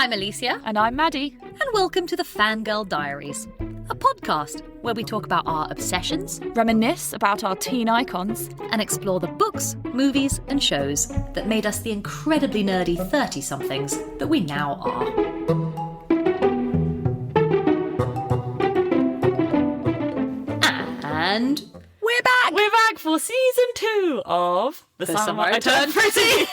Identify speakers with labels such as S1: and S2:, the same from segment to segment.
S1: I'm Alicia.
S2: And I'm Maddie.
S1: And welcome to the Fangirl Diaries, a podcast where we talk about our obsessions,
S2: Reminisce about our teen icons,
S1: and explore the books, movies, and shows that made us the incredibly nerdy 30-somethings that we now are. And we're back!
S2: We're back for season 2 of The Summer I Turned Pretty.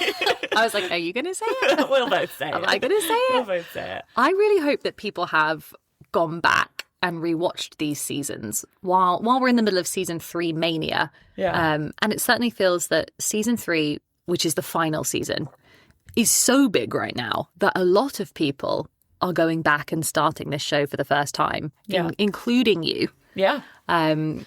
S1: I was like, are you going to say it?
S2: We'll both say it.
S1: Am I going to say it?
S2: We'll both say it.
S1: I really hope that people have gone back and rewatched these seasons while we're in the middle of season 3 mania.
S2: Yeah.
S1: And it certainly feels that season 3, which is the final season, is so big right now that a lot of people are going back and starting this show for the first time, including you.
S2: Yeah.
S1: And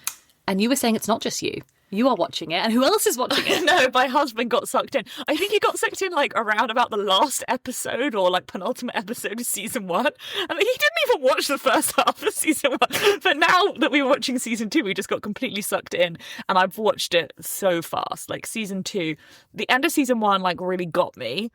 S1: you were saying it's not just you. You are watching it. And who else is watching it?
S2: No, my husband got sucked in. I think he got sucked in like around about the last episode or like penultimate episode of season 1. And he didn't even watch the first half of season 1. But now that we were watching season 2, we just got completely sucked in. And I've watched it so fast. Like season 2, the end of season 1 like really got me.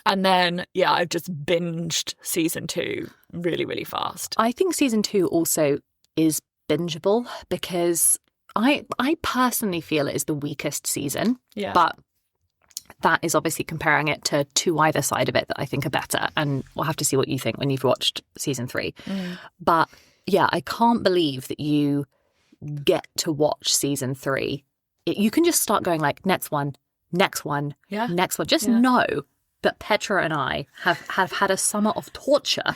S2: And then, I've just binged season 2 really, really fast.
S1: I think season 2 also is bingeable because I personally feel it is the weakest season. Yeah. But that is obviously comparing it to two either side of it that I think are better. And we'll have to see what you think when you've watched season 3. But yeah, I can't believe that you get to watch season 3. You can just start going like, next one. Next one. Just know that Petra and I have had a summer of torture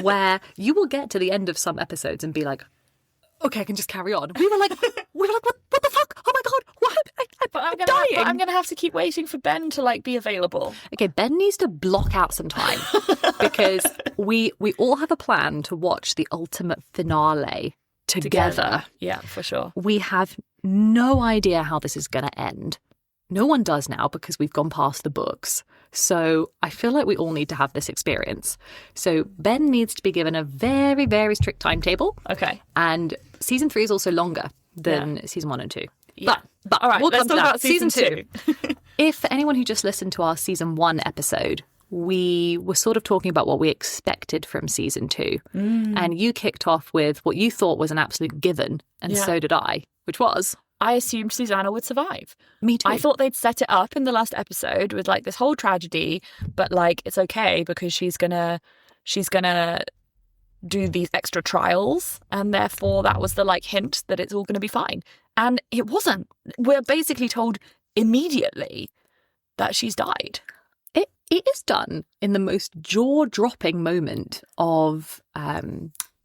S1: where you will get to the end of some episodes and be like, okay, I can just carry on. We were like, what the fuck? Oh my God, what? I'm dying.
S2: I'm going to have to keep waiting for Ben to like be available.
S1: Okay, Ben needs to block out some time because we all have a plan to watch the ultimate finale together.
S2: Yeah, for sure.
S1: We have no idea how this is going to end. No one does now because we've gone past the books. So I feel like we all need to have this experience. So Ben needs to be given a very, very strict timetable.
S2: Okay.
S1: And season 3 is also longer than season 1 and 2.
S2: Yeah. But all right,
S1: we'll
S2: let's
S1: talk
S2: about season 2.
S1: If for anyone who just listened to our season 1 episode, we were sort of talking about what we expected from season 2. And you kicked off with what you thought was an absolute given. And so did I, which was...
S2: I assumed Susannah would survive.
S1: Me too.
S2: I thought they'd set it up in the last episode with like this whole tragedy, but like it's okay because she's gonna do these extra trials, and therefore that was the like hint that it's all gonna be fine. And it wasn't. We're basically told immediately that she's died.
S1: It is done in the most jaw-dropping moment of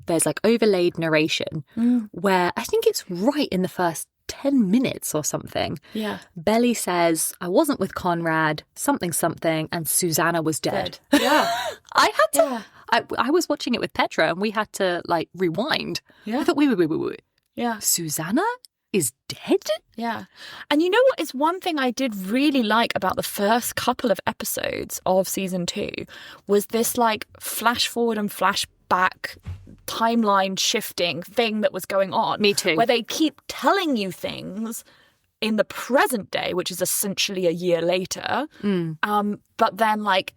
S1: there's like overlaid narration where I think it's right in the first 10 minutes or something.
S2: Yeah.
S1: Belly says, I wasn't with Conrad, something, and Susannah was dead.
S2: Yeah.
S1: I had to, I was watching it with Petra and we had to like rewind.
S2: Yeah.
S1: I thought, wait.
S2: Yeah.
S1: Susannah is dead?
S2: Yeah. And you know what is one thing I did really like about the first couple of episodes of season 2 was this like flash forward and flash back timeline shifting thing that was going on.
S1: Me too.
S2: Where they keep telling you things in the present day, which is essentially a year later. But then like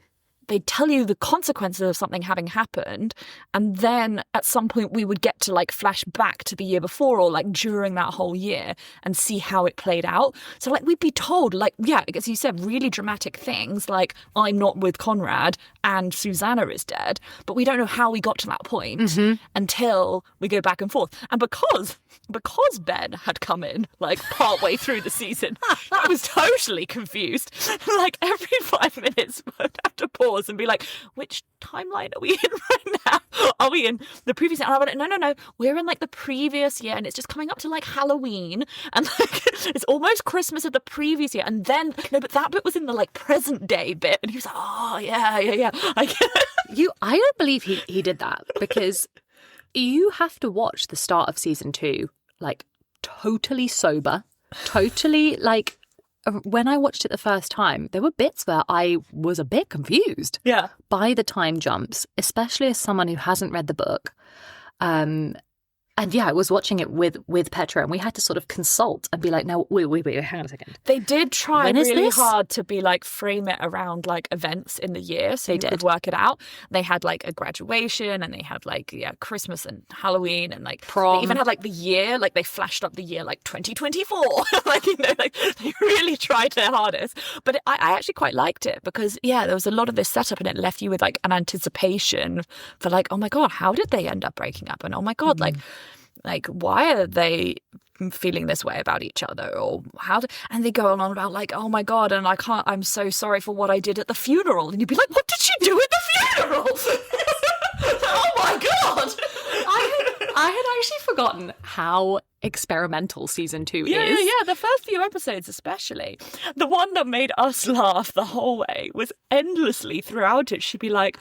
S2: they tell you the consequences of something having happened, and then at some point we would get to like flash back to the year before or like during that whole year and see how it played out. So like we'd be told like, as you said, really dramatic things like I'm not with Conrad and Susannah is dead, but we don't know how we got to that point until we go back and forth. And because Ben had come in like partway through the season, I was totally confused. Like every 5 minutes I'd have to pause and be like, which timeline are we in right now? Are we in the previous year? And I'm like, no, we're in like the previous year and it's just coming up to like Halloween and like it's almost Christmas of the previous year. And then, no, but that bit was in the like present day bit. And he was like, oh, yeah. I
S1: don't believe he did that because you have to watch the start of season 2 like totally sober, totally like... When I watched it the first time, there were bits where I was a bit confused by the time jumps, especially as someone who hasn't read the book. I was watching it with Petra, and we had to sort of consult and be like, no, wait, hang on a second.
S2: They did try really hard to be like, frame it around like events in the year so you could work it out. They had like a graduation, and they had like, Christmas and Halloween, and like prom. They even had like the year, like they flashed up the year like 2024. Like, you know, like they really tried their hardest. But I actually quite liked it because, there was a lot of this setup, and it left you with like an anticipation for like, oh my God, how did they end up breaking up? And oh my God, like, why are they feeling this way about each other? Or and they go on about like, oh my God, and I'm so sorry for what I did at the funeral. And you'd be like, what did she do at the funeral? Oh my God.
S1: I had actually forgotten how experimental season 2 is.
S2: Yeah. The first few episodes especially. The one that made us laugh the whole way was endlessly throughout it. She'd be like,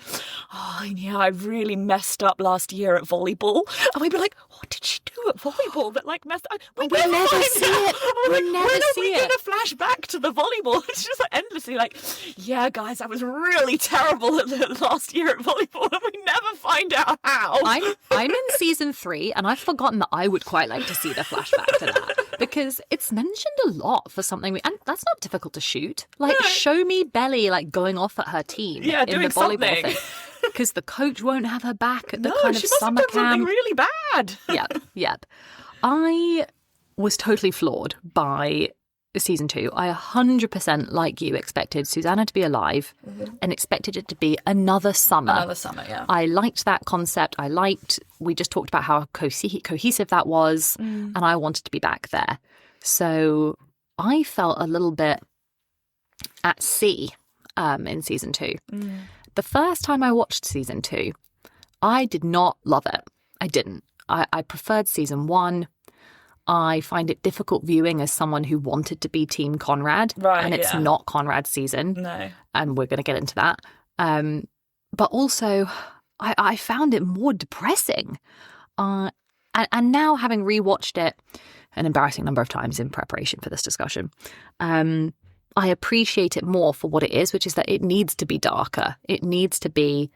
S2: oh, yeah, I really messed up last year at volleyball. And we'd be like, what did she do at volleyball that like messed up?
S1: We'll never see it.
S2: When are we going to flash back to the volleyball? It's just like endlessly like, yeah, guys, I was really terrible at the last year at volleyball, and we never find out how.
S1: I'm in season 3, and I've forgotten that I would quite like to see the flashback to that, because it's mentioned a lot for something, and that's not difficult to shoot. Like, show me Belly like going off at her team in the volleyball thing, because the coach won't have her back at the kind of summer camp.
S2: She must have done something really bad.
S1: Yep. I was totally floored by season 2. I 100%, like you, expected Susannah to be alive and expected it to be another summer. I liked that concept. We just talked about how cohesive that was, and I wanted to be back there. So I felt a little bit at sea in season 2. The first time I watched season 2, I did not love it. I didn't. I preferred season 1. I find it difficult viewing as someone who wanted to be Team Conrad.
S2: Right,
S1: and it's not Conrad's season.
S2: No.
S1: And we're going to get into that. But also, I found it more depressing. And now, having rewatched it an embarrassing number of times in preparation for this discussion, I appreciate it more for what it is, which is that it needs to be darker. It needs to be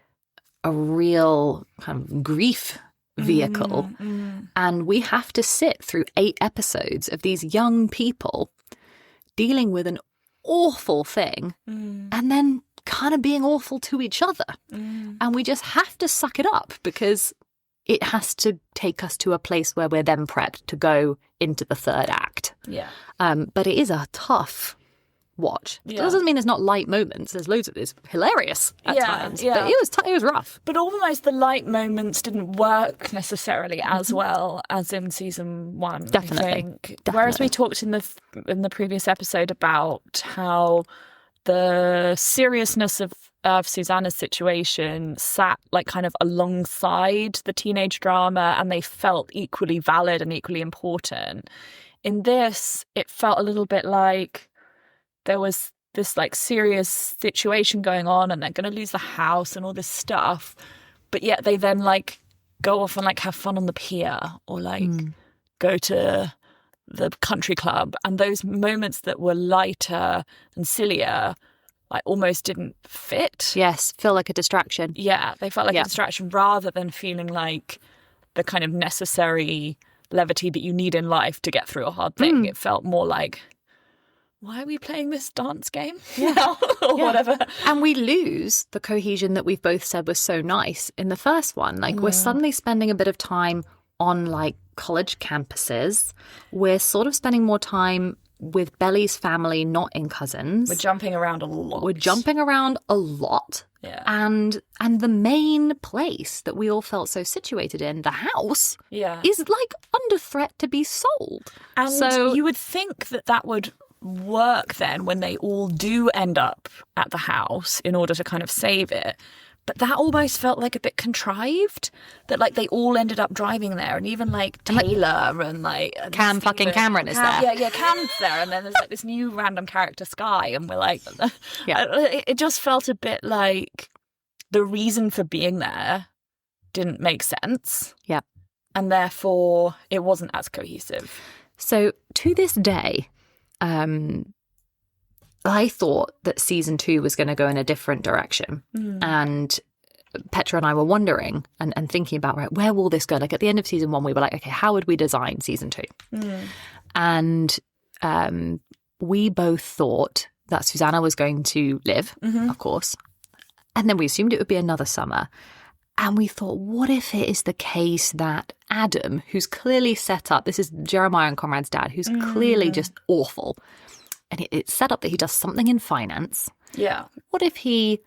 S1: a real kind of grief vehicle, and we have to sit through 8 episodes of these young people dealing with an awful thing and then kind of being awful to each other, and we just have to suck it up because it has to take us to a place where we're then prepped to go into the 3rd act. But it is a tough watch. It doesn't mean there's not light moments. There's loads of it. It's hilarious at times. But it was rough.
S2: But almost the light moments didn't work necessarily as well as in season 1.
S1: Definitely.
S2: I think. Whereas we talked in the previous episode about how the seriousness of Susannah's situation sat like kind of alongside the teenage drama, and they felt equally valid and equally important. In this, it felt a little bit like there was this like serious situation going on, and they're going to lose the house and all this stuff, but yet they then like go off and like have fun on the pier or like go to the country club, and those moments that were lighter and sillier like almost didn't fit.
S1: Yes, feel like a distraction.
S2: Yeah, they felt like a distraction rather than feeling like the kind of necessary levity that you need in life to get through a hard thing. It felt more like, why are we playing this dance game now? Or whatever.
S1: And we lose the cohesion that we've both said was so nice in the first one. Like, we're suddenly spending a bit of time on, like, college campuses. We're sort of spending more time with Belly's family, not in cousins.
S2: We're jumping around a lot. Yeah.
S1: And the main place that we all felt so situated in, the house, is, like, under threat to be sold.
S2: And so you would think that would work then when they all do end up at the house in order to kind of save it, but that almost felt like a bit contrived, that like they all ended up driving there, and even like Taylor and like
S1: Cameron is there.
S2: Cam's there, and then there's like this new random character Sky, and we're like it just felt a bit like the reason for being there didn't make sense, and therefore it wasn't as cohesive.
S1: So to this day, I thought that season 2 was going to go in a different direction. And Petra and I were wondering and thinking about, right, where will this go? Like at the end of season 1, we were like, okay, how would we design season 2? And we both thought that Susannah was going to live, of course. And then we assumed it would be another summer. And we thought, what if it is the case that Adam, who's clearly set up, this is Jeremiah and Conrad's dad, who's clearly just awful. And it's set up that he does something in finance.
S2: Yeah.
S1: What if he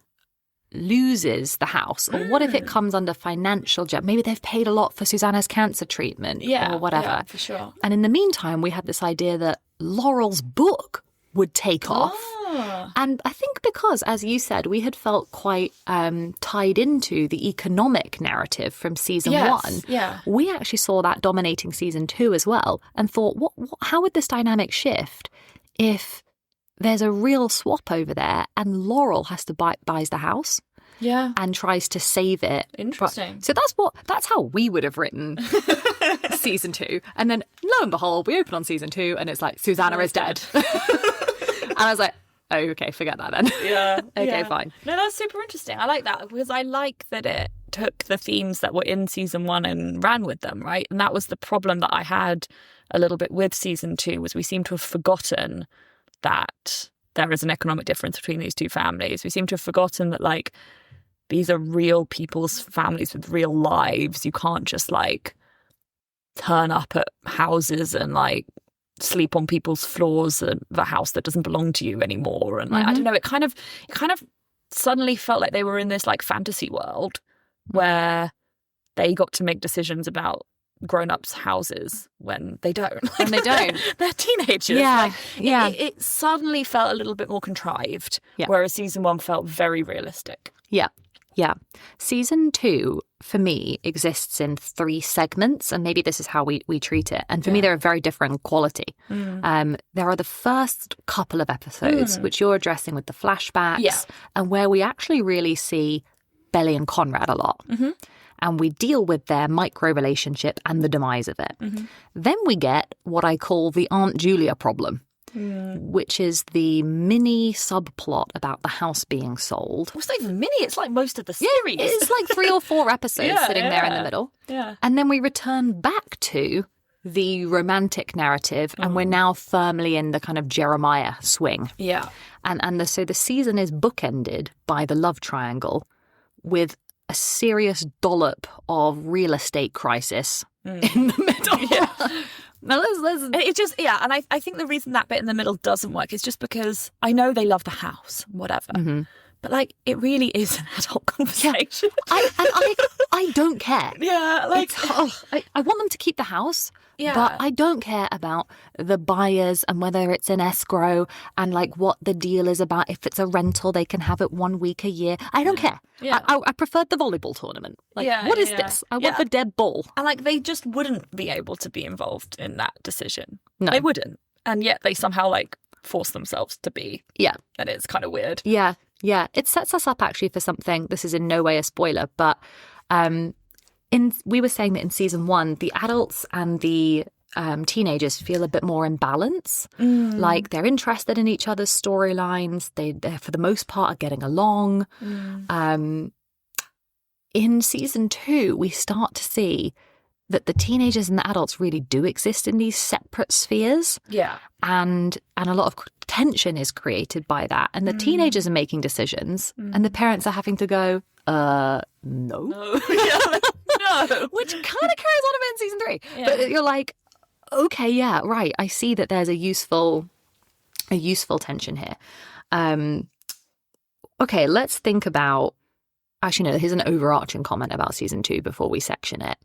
S1: loses the house? Or what if it comes under financial debt? Maybe they've paid a lot for Susannah's cancer treatment or whatever.
S2: Yeah, for sure.
S1: And in the meantime, we had this idea that Laurel's book would take off. And I think because, as you said, we had felt quite tied into the economic narrative from season 1.
S2: Yeah.
S1: We actually saw that dominating season 2 as well and thought, how would this dynamic shift if there's a real swap over there and Laurel has to buys the house and tries to save it.
S2: Interesting.
S1: So that's how we would have written season 2. And then lo and behold, we open on season 2 and it's like, Susannah is dead. And I was like, oh, okay, forget that then.
S2: Yeah.
S1: Okay, fine.
S2: No, that's super interesting. I like that because I like that it took the themes that were in season 1 and ran with them, right? And that was the problem that I had a little bit with season 2 was we seem to have forgotten that there is an economic difference between these two families. We seem to have forgotten that, like, these are real people's families with real lives. You can't just, like, turn up at houses and, like, sleep on people's floors at the house that doesn't belong to you anymore. And like, I don't know, it kind of suddenly felt like they were in this like fantasy world where they got to make decisions about grown-ups' houses when they don't. Like,
S1: when they don't.
S2: They're teenagers.
S1: Yeah.
S2: Like, it suddenly felt a little bit more contrived, whereas season 1 felt very realistic.
S1: Yeah. Yeah. Season 2, for me, exists in 3 segments, and maybe this is how we treat it. And for me, they're a very different quality. There are the first couple of episodes, which you're addressing with the flashbacks, and where we actually really see Belly and Conrad a lot. And we deal with their micro relationship and the demise of it. Then we get what I call the Aunt Julia problem. Which is the mini subplot about the house being sold.
S2: It's not even mini, it's like most of the series.
S1: It's like 3 or 4 episodes sitting there in the middle.
S2: Yeah.
S1: And then we return back to the romantic narrative and we're now firmly in the kind of Jeremiah swing.
S2: Yeah.
S1: So the season is bookended by the love triangle with a serious dollop of real estate crisis in the middle.
S2: Yeah.
S1: Now,
S2: it just, and I think the reason that bit in the middle doesn't work is just because I know they love the house, whatever. But, like, it really is an adult conversation.
S1: Yeah. I don't care.
S2: Yeah, like...
S1: I want them to keep the house, but I don't care about the buyers and whether it's in escrow and, like, what the deal is about. If it's a rental, they can have it 1 week a year. I don't care. Yeah. I preferred the volleyball tournament. Like, what is this? I want the dead ball.
S2: And, like, they just wouldn't be able to be involved in that decision.
S1: No.
S2: They wouldn't. And yet they somehow, like, force themselves to be.
S1: Yeah.
S2: And it's kind of weird.
S1: Yeah. Yeah, it sets us up actually for something. This is in no way a spoiler, but we were saying that in season 1, the adults and the teenagers feel a bit more in balance. Like they're interested in each other's storylines. They're for the most part are getting along. In season 2, we start to see that the teenagers and the adults really do exist in these separate spheres. Yeah. And a lot of tension is created by that. And the teenagers are making decisions and the parents are having to go, no. No. Which kind of carries on a bit in season 3. Yeah. But you're like, okay, yeah, right. I see that there's a useful tension here. Okay, let's think about... Actually, no, here's an overarching comment about season 2 before we section it.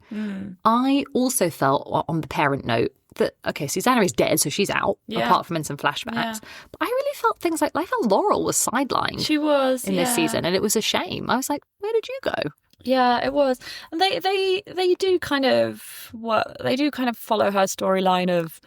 S1: I also felt, on the parent note, that, okay, Susannah is dead, so she's out, apart from in some flashbacks. Yeah. But I really felt things like I felt Laurel was sidelined.
S2: She was,
S1: in this season, and it was a shame. I was like, where did you go?
S2: Yeah, it was. And they do kind of follow her storyline of,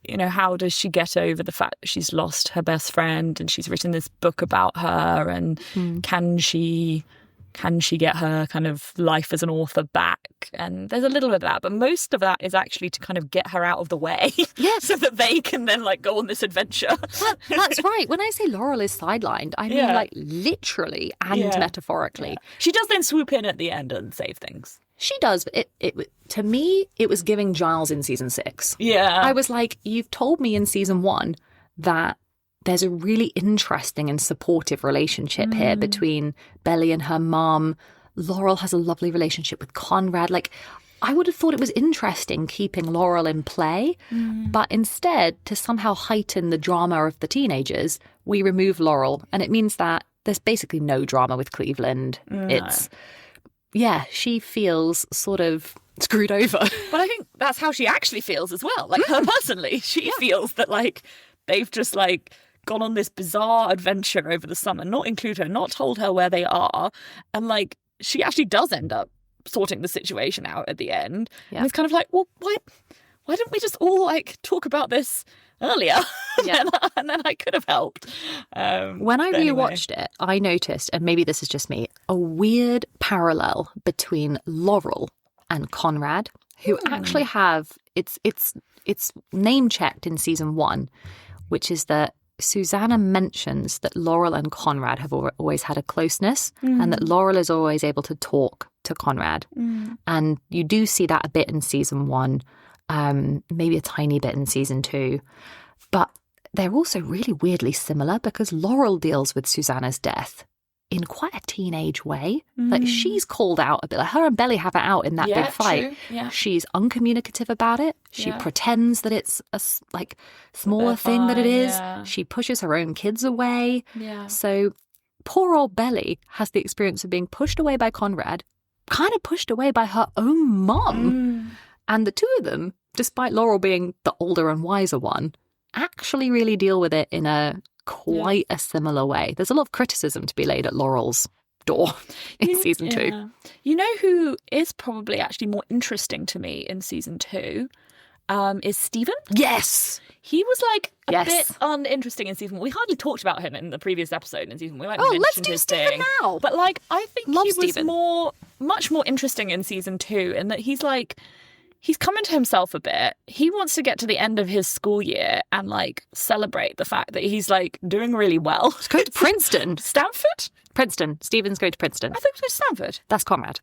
S2: you know, how does she get over the fact that she's lost her best friend and she's written this book about her, and can she can she get her kind of life as an author back? And there's a little bit of that, but most of that is actually to kind of get her out of the way.
S1: Yes.
S2: So that they can then like go on this adventure.
S1: That's right. When I say Laurel is sidelined, I mean like literally and metaphorically.
S2: Yeah. She does then swoop in at the end and save things.
S1: She does. To me, it was giving Giles in season 6.
S2: Yeah.
S1: I was like, you've told me in season 1 that there's a really interesting and supportive relationship here between Belly and her mum. Laurel has a lovely relationship with Conrad. Like, I would have thought it was interesting keeping Laurel in play, but instead, to somehow heighten the drama of the teenagers, we remove Laurel, and it means that there's basically no drama with Cleveland. It's, she feels sort of screwed over.
S2: But I think that's how she actually feels as well. Like, her personally, she feels that, like, they've just, like, gone on this bizarre adventure over the summer, not include her, not told her where they are. And like, she actually does end up sorting the situation out at the end. Yeah. And it's kind of like, well, why didn't we just all like talk about this earlier? Yeah. and then I could have helped.
S1: When I rewatched it, I noticed, and maybe this is just me, a weird parallel between Laurel and Conrad, who actually have, it's name checked in season 1, which is that Susannah mentions that Laurel and Conrad have always had a closeness and that Laurel is always able to talk to Conrad. And you do see that a bit in season 1, maybe a tiny bit in season 2. But they're also really weirdly similar because Laurel deals with Susannah's death in quite a teenage way. Like, she's called out a bit. Like, her and Belly have it out in that big fight.
S2: True. Yeah.
S1: She's uncommunicative about it. She pretends that it's a smaller thing than it is. Yeah. She pushes her own kids away. Yeah. So poor old Belly has the experience of being pushed away by Conrad, kind of pushed away by her own mum. And the two of them, despite Laurel being the older and wiser one, actually really deal with it in a quite a similar way. There's a lot of criticism to be laid at Laurel's door in season 2.
S2: You know who is probably actually more interesting to me in season 2 is Stephen.
S1: Yes.
S2: He was like a bit uninteresting in season 1. We hardly talked about him in the previous episode in season 1. We might mention
S1: let's do
S2: his
S1: Stephen
S2: thing.
S1: now.
S2: But like, I think
S1: Love
S2: he
S1: Stephen.
S2: was much more interesting in season 2 in that he's like, he's coming to himself a bit. He wants to get to the end of his school year and like celebrate the fact that he's like doing really well.
S1: He's going to Princeton.
S2: Stanford?
S1: Princeton. Stephen's going to Princeton.
S2: I think it was Stanford.
S1: That's Conrad.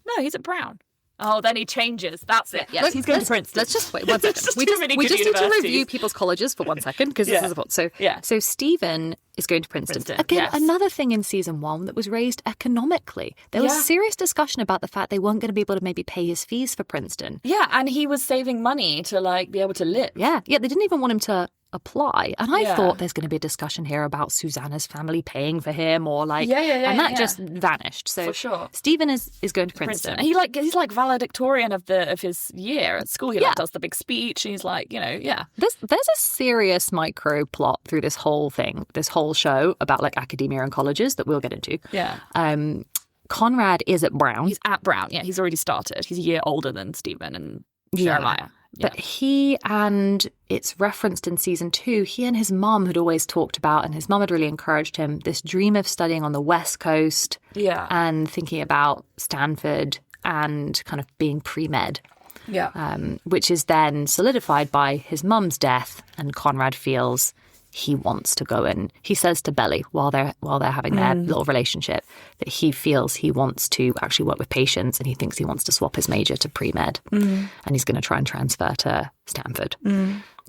S2: No, he's at Brown. Oh, then he changes. That's it. Yes, he's going to Princeton.
S1: Let's just wait 1 second. We just need to review people's colleges for 1 second because this is a so Stephen is going to Princeton. Again, another thing in season 1 that was raised economically. There was serious discussion about the fact they weren't going to be able to maybe pay his fees for Princeton. Yeah,
S2: and he was saving money to like be able to live.
S1: Yeah, they didn't even want him to apply. And I thought there's going to be a discussion here about Susannah's family paying for him or like and that just vanished. So
S2: for sure.
S1: Stephen is going to Princeton.
S2: He's like valedictorian of his year at school. He like does the big speech and he's like, There's
S1: a serious micro plot through this whole thing, this whole show about like academia and colleges that we'll get into.
S2: Yeah.
S1: Conrad is at Brown.
S2: He's at Brown. Yeah, he's already started. He's a year older than Stephen and Jeremiah.
S1: Yeah. But he, and it's referenced in season 2, he and his mum had always talked about, and his mum had really encouraged him, this dream of studying on the West Coast and thinking about Stanford and kind of being pre-med. Yeah. Which is then solidified by his mum's death, and Conrad feels he wants to go in. He says to Belly while they're having their little relationship that he feels he wants to actually work with patients and he thinks he wants to swap his major to pre-med and he's going to try and transfer to Stanford.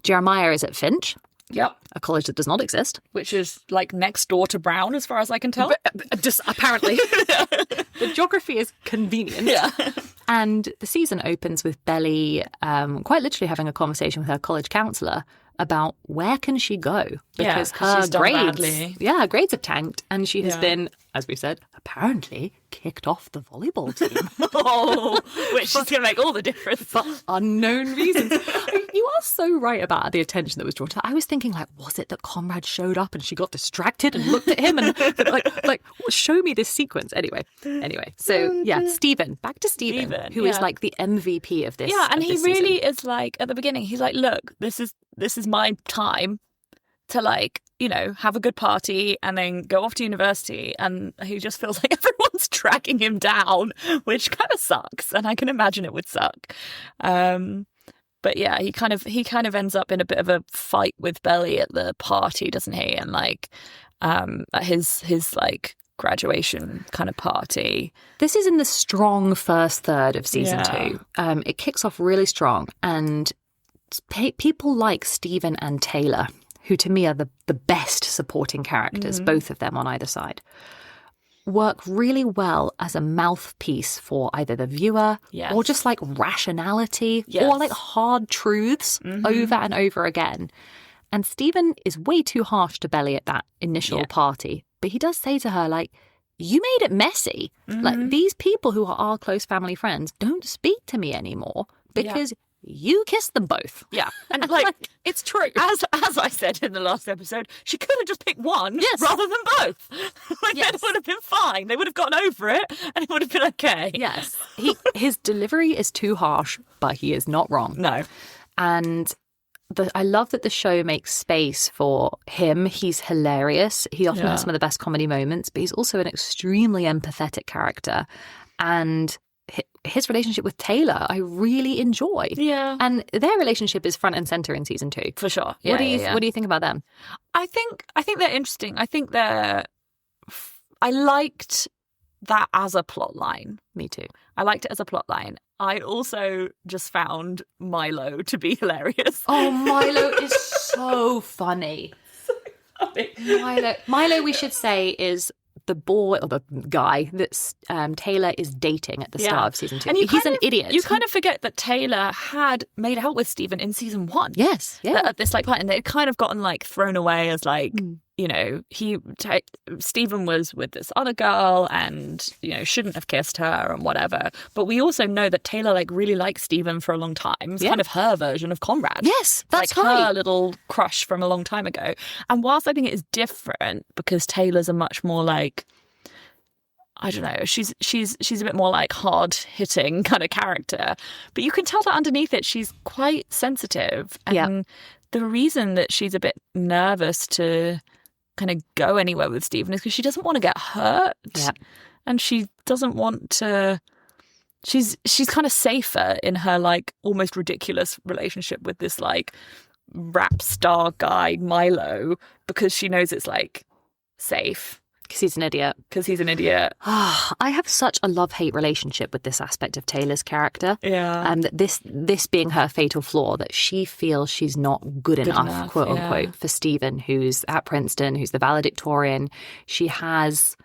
S1: Jeremiah is at Finch.
S2: Yep.
S1: A college that does not exist.
S2: Which is like next door to Brown as far as I can tell.
S1: Just apparently. The geography is convenient. Yeah. And the season opens with Belly quite literally having a conversation with her college counsellor about where can she go because her grades have tanked and she has been, as we've said, apparently kicked off the volleyball team.
S2: Which is going to make all the difference
S1: for unknown reasons. You are so right about the attention that was drawn to her. I was thinking, like, was it that Conrad showed up and she got distracted and looked at him and like show me this sequence anyway. So Stephen, back to Stephen, who is like the MVP of this.
S2: Yeah, and he really is like at the beginning. He's like, look, this is my time. to like, you know, have a good party and then go off to university, and he just feels like everyone's dragging him down, which kind of sucks, and I can imagine it would suck. But yeah, he kind of ends up in a bit of a fight with Belly at the party, doesn't he? And like at his like graduation kind of party.
S1: This is in the strong first third of season 2. It kicks off really strong, and people like Stephen and Taylor, who to me are the best supporting characters, both of them on either side, work really well as a mouthpiece for either the viewer or just like rationality or like hard truths over and over again. And Stephen is way too harsh to Belly at that initial party, but he does say to her, like, you made it messy. Like, these people who are our close family friends don't speak to me anymore because you kissed them both.
S2: Yeah. And like, it's true. As I said in the last episode, she could have just picked one rather than both. Like, that would have been fine. They would have gotten over it and it would have been okay.
S1: Yes. His delivery is too harsh, but he is not wrong.
S2: No.
S1: And I love that the show makes space for him. He's hilarious. He often has some of the best comedy moments, but he's also an extremely empathetic character. And his relationship with Taylor, I really enjoy. Yeah. And their relationship is front and center in season 2.
S2: For sure.
S1: Yeah, what do you think about them?
S2: I think they're interesting. I think I liked that as a plot line.
S1: Me too.
S2: I liked it as a plot line. I also just found Milo to be hilarious.
S1: Oh, Milo is so funny.
S2: So funny.
S1: Milo, we should say, is the boy or the guy that Taylor is dating at the start of season 2. And he's an idiot.
S2: You kind of forget that Taylor had made out with Stephen in season 1.
S1: Yes, yeah.
S2: At this like point, and they'd kind of gotten like thrown away as like, you know, Stephen was with this other girl and, you know, shouldn't have kissed her and whatever. But we also know that Taylor like really liked Stephen for a long time. It's kind of her version of Conrad.
S1: Yes, that's
S2: like
S1: right.
S2: Her little crush from a long time ago. And whilst I think it is different because Taylor's a much more like, I don't know, she's a bit more like hard-hitting kind of character. But you can tell that underneath it, she's quite sensitive. And the reason that she's a bit nervous to kind of go anywhere with Stephen is because she doesn't want to get hurt. Yeah. And she doesn't want to... She's kind of safer in her like almost ridiculous relationship with this like rap star guy, Milo, because she knows it's like safe.
S1: Because he's an idiot.
S2: I
S1: have such a love-hate relationship with this aspect of Taylor's character.
S2: Yeah.
S1: And this being her fatal flaw, that she feels she's not good enough, quote unquote, for Stephen, who's at Princeton, who's the valedictorian. She has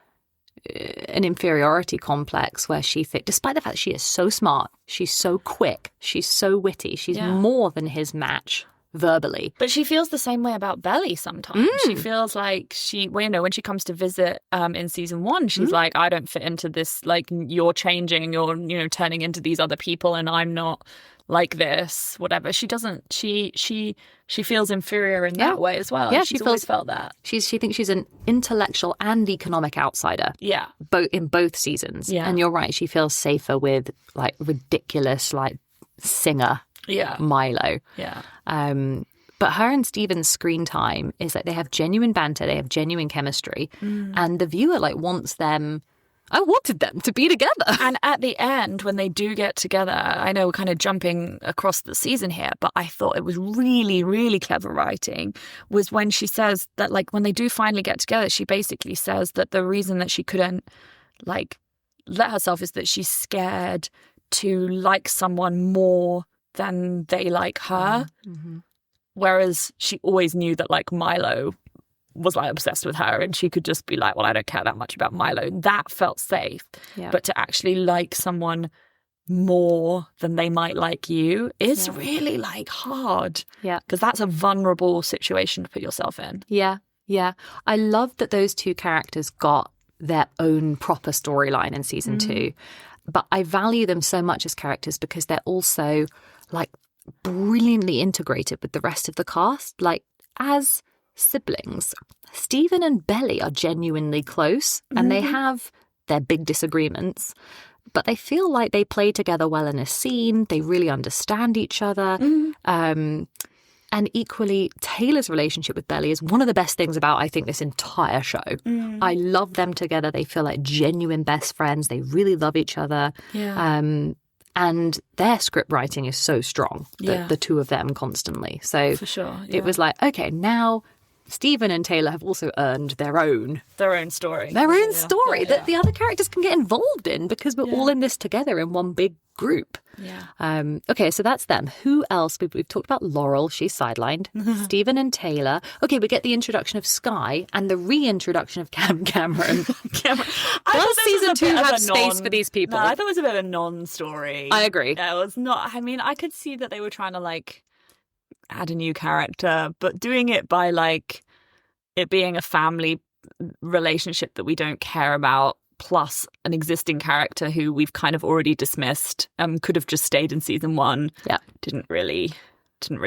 S1: an inferiority complex where she thinks, despite the fact that she is so smart, she's so quick, she's so witty, she's more than his match verbally.
S2: But she feels the same way about Belly sometimes. She feels like when she comes to visit in season 1, she's like, I don't fit into this, like, you're changing, you're, you know, turning into these other people and I'm not like this, whatever. She doesn't, she feels inferior in that way as well.
S1: Yeah,
S2: she's always felt that.
S1: She thinks she's an intellectual and economic outsider.
S2: Yeah.
S1: In both seasons.
S2: Yeah.
S1: And you're right, she feels safer with like ridiculous, like, singer Milo.
S2: Yeah.
S1: But her and Stephen's screen time is like they have genuine banter, they have genuine chemistry, and the viewer like wants them. I wanted them to be together.
S2: And at the end, when they do get together, I know we're kind of jumping across the season here, but I thought it was really, really clever writing was when she says that, like, when they do finally get together, she basically says that the reason that she couldn't like let herself is that she's scared to like someone more than they like her. Whereas she always knew that like Milo was like obsessed with her and she could just be like, well, I don't care that much about Milo. That felt safe. But to actually like someone more than they might like you is really like hard. Because that's a vulnerable situation to put yourself in.
S1: Yeah. I love that those two characters got their own proper storyline in season 2. But I value them so much as characters because they're also like brilliantly integrated with the rest of the cast. Like, as siblings, Stephen and Belly are genuinely close and they have their big disagreements, but they feel like they play together well in a scene. They really understand each other. And equally, Taylor's relationship with Belly is one of the best things about, I think, this entire show. I love them together. They feel like genuine best friends. They really love each other.
S2: Yeah.
S1: And their script writing is so strong, the two of them constantly. So
S2: for sure,
S1: it was like, okay, now Stephen and Taylor have also earned their own
S2: story.
S1: That the other characters can get involved in because we're all in this together in one big group.
S2: Yeah.
S1: Okay, so that's them. Who else? We've talked about Laurel. She's sidelined. Stephen and Taylor. Okay, we get the introduction of Sky and the reintroduction of Cameron. Does season 2 have space for these people?
S2: No, I thought it was a bit of a non-story.
S1: I agree.
S2: Yeah, it was not. I mean, I could see that they were trying to like add a new character, but doing it by like it being a family relationship that we don't care about, plus an existing character who we've kind of already dismissed, could have just stayed in season 1.
S1: Yeah,
S2: didn't really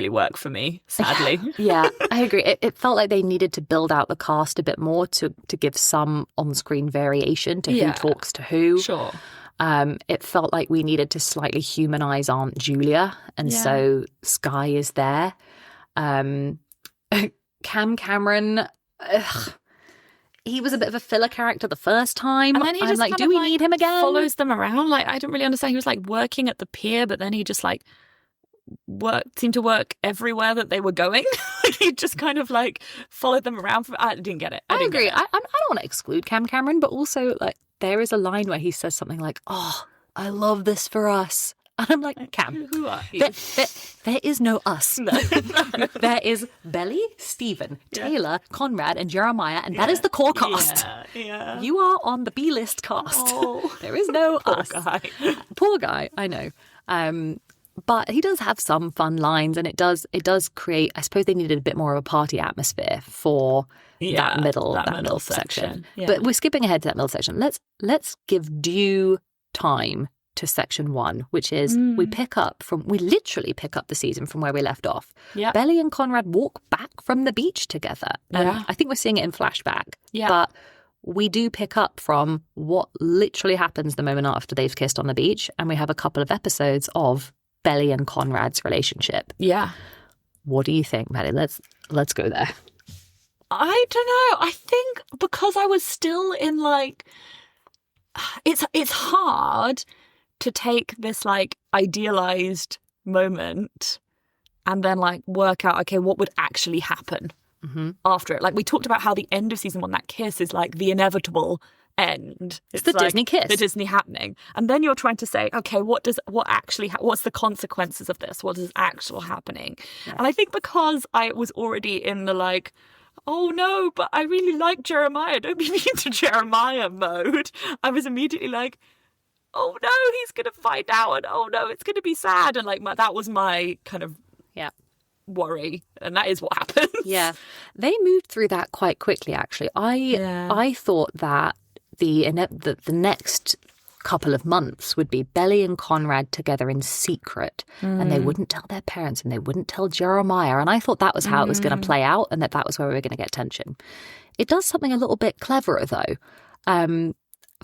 S2: work for me, sadly.
S1: Yeah, I agree. It felt like they needed to build out the cast a bit more to give some on-screen variation to who talks to who.
S2: Sure.
S1: It felt like we needed to slightly humanize Aunt Julia, and so Sky is there. Cameron, he was a bit of a filler character the first time.
S2: And then he just
S1: like, do we need him again?
S2: Follows them around. Like, I don't really understand. He was like working at the pier, but then he just like seemed to work everywhere that they were going. Like, he just kind of like followed them around. I didn't get it.
S1: I agree. I don't want to exclude Cameron, but also like there is a line where he says something like, "Oh, I love this for us." And I'm like, Cam,
S2: who are you?
S1: There is no us.
S2: No.
S1: There is Belly, Stephen, Taylor, Conrad, and Jeremiah, and that is the core cast.
S2: Yeah.
S1: You are on the B-list cast.
S2: Oh.
S1: There is no us.
S2: Guy.
S1: Poor guy, I know. But he does have some fun lines, and it does create. I suppose they needed a bit more of a party atmosphere for that middle section.
S2: Yeah.
S1: But we're skipping ahead to that middle section. Let's give due time to section 1, which is we literally pick up the season from where we left off.
S2: Yep.
S1: Belly and Conrad walk back from the beach together. And I think we're seeing it in flashback.
S2: Yeah.
S1: But we do pick up from what literally happens the moment after they've kissed on the beach, and we have a couple of episodes of Belly and Conrad's relationship.
S2: Yeah.
S1: What do you think, Maddie? Let's go there.
S2: I don't know. I think because I was still in like it's hard to take this like idealized moment and then like work out, okay, what would actually happen after it. Like we talked about how the end of season 1, that kiss is like the inevitable end.
S1: It's the like Disney kiss.
S2: The Disney happening. And then you're trying to say, okay, what's the consequences of this? What is actual happening? Yes. And I think because I was already in the like, oh no, but I really like Jeremiah, don't be mean to Jeremiah mode, I was immediately like, oh no, he's going to find out, and oh no, it's going to be sad. And like that was my kind of worry, and that is what happens.
S1: Yeah, they moved through that quite quickly, actually. I thought that the next couple of months would be Belly and Conrad together in secret, and they wouldn't tell their parents, and they wouldn't tell Jeremiah, and I thought that was how it was going to play out, and that was where we were going to get tension. It does something a little bit cleverer, though.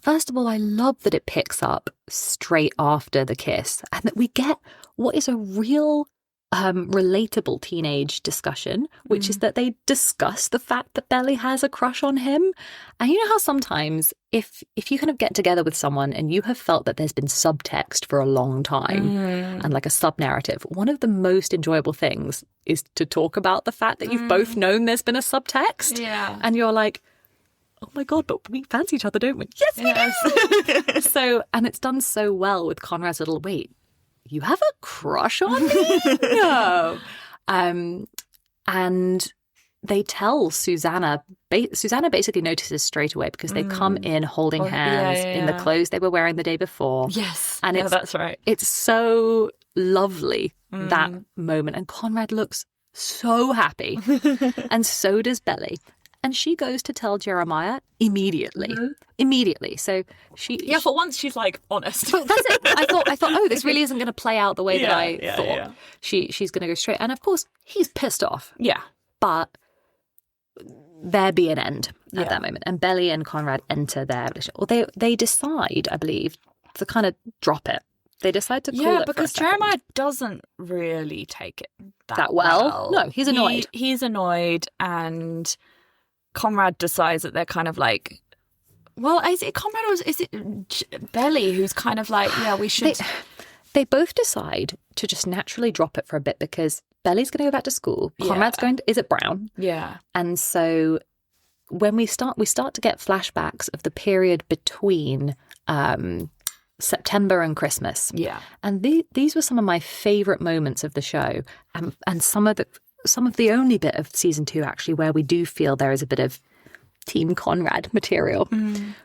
S1: First of all, I love that it picks up straight after the kiss, and that we get what is a real relatable teenage discussion, which is that they discuss the fact that Belly has a crush on him. And you know how sometimes if you kind of get together with someone and you have felt that there's been subtext for a long time and like a sub-narrative, one of the most enjoyable things is to talk about the fact that you've both known there's been a subtext.
S2: Yeah.
S1: And you're like, oh my God, but we fancy each other, don't we? Yes, we do! So, and it's done so well with Conrad's little, wait, you have a crush on me? No. And they tell Susannah. Susannah basically notices straight away because they come in holding hands in the clothes they were wearing the day before.
S2: Yes.
S1: And
S2: that's right.
S1: It's so lovely, that moment. And Conrad looks so happy. And so does Belly. And she goes to tell Jeremiah immediately. Immediately. So
S2: for once she's like honest.
S1: But that's it. I thought, oh, this really isn't going to play out the way that I thought. Yeah. She's going to go straight. And of course, he's pissed off.
S2: Yeah.
S1: But there be an end at that moment. And Belly and Conrad enter their relationship. Or they decide, I believe, to kind of drop it. They decide to call it
S2: because Jeremiah doesn't really take it that
S1: well. No, he's annoyed.
S2: He's annoyed, and Conrad decides that they're kind of like, well, is it Conrad or is it Belly who's kind of like, yeah, we should...
S1: They both decide to just naturally drop it for a bit because Belly's going to go back to school. Conrad's is at Brown.
S2: Yeah.
S1: And so when we start to get flashbacks of the period between September and Christmas.
S2: Yeah.
S1: And these were some of my favourite moments of the show, and some of the only bit of season 2 actually where we do feel there is a bit of Team Conrad material,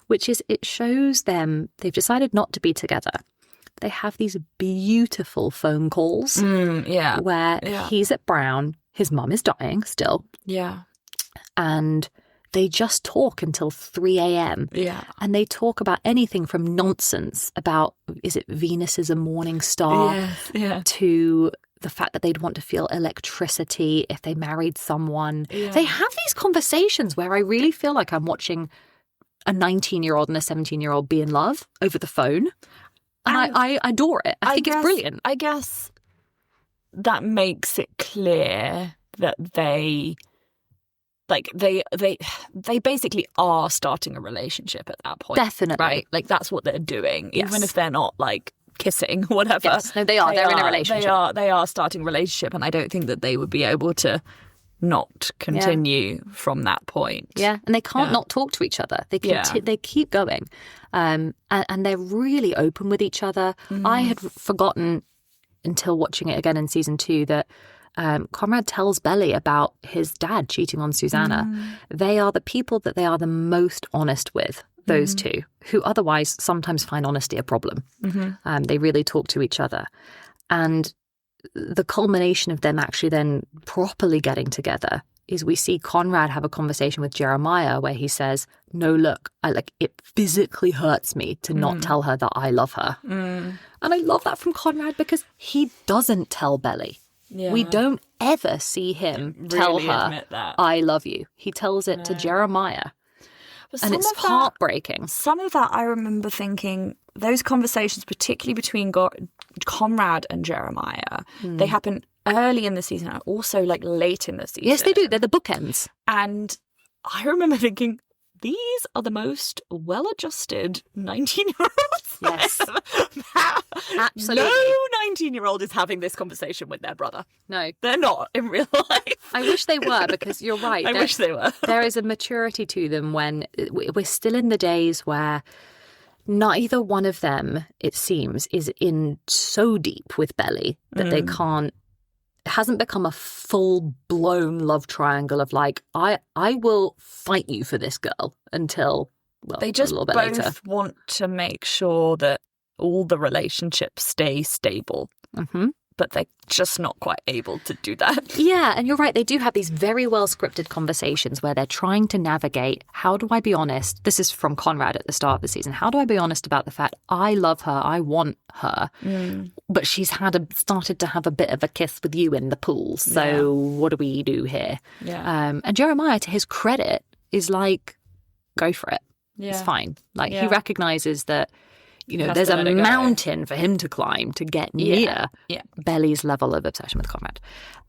S1: which is it shows them they've decided not to be together. They have these beautiful phone calls where he's at Brown, his mum is dying still.
S2: Yeah.
S1: And they just talk until 3 a.m.
S2: Yeah.
S1: And they talk about anything from nonsense about, is it Venus is a morning star, to the fact that they'd want to feel electricity if they married someone. Yeah. They have these conversations where I really feel like I'm watching a 19-year-old and a 17-year-old be in love over the phone. And I adore it. I think it's brilliant.
S2: I guess that makes it clear that they basically are starting a relationship at that point.
S1: Definitely.
S2: Right? Like, that's what they're doing. Yes. Even if they're not, like, kissing, whatever.
S1: Yes, no, they are. They're in a relationship.
S2: They are starting a relationship, and I don't think that they would be able to not continue from that point.
S1: Yeah, and they can't not talk to each other. They keep going. And they're really open with each other. I had forgotten until watching it again in season 2 that Conrad tells Belly about his dad cheating on Susannah. They are the people that they are the most honest with, those two, who otherwise sometimes find honesty a problem. They really talk to each other. And the culmination of them actually then properly getting together is we see Conrad have a conversation with Jeremiah where he says, no, look, it physically hurts me to not tell her that I love her. And I love that from Conrad because he doesn't tell Belly. Yeah. We don't ever see him really tell her, I love you. He tells it to Jeremiah. And it's heartbreaking.
S2: Some of that I remember thinking, those conversations, particularly between Conrad and Jeremiah, they happen early in the season and also like late in the season.
S1: Yes, they do. They're the bookends.
S2: And I remember thinking, these are the most well-adjusted 19-year-olds.
S1: Yes.
S2: Absolutely. No 19-year-old is having this conversation with their brother.
S1: No.
S2: They're not in real life.
S1: I wish they were, because you're right.
S2: I wish they were.
S1: There is a maturity to them when we're still in the days where neither one of them, it seems, is in so deep with Belly that they can't. It hasn't become a full-blown love triangle of like, I will fight you for this girl until, well,
S2: they just
S1: a little bit
S2: both
S1: later.
S2: Want to make sure that all the relationships stay stable. But they're just not quite able to do that.
S1: Yeah, and you're right. They do have these very well-scripted conversations where they're trying to navigate, how do I be honest? This is from Conrad at the start of the season. How do I be honest about the fact I love her, I want her, but she's started to have a bit of a kiss with you in the pool. So what do we do here?
S2: Yeah.
S1: And Jeremiah, to his credit, is like, go for it. Yeah. It's fine. Like, he recognizes that, you know, there's a mountain for him to climb to get near Belly's level of obsession with Conrad.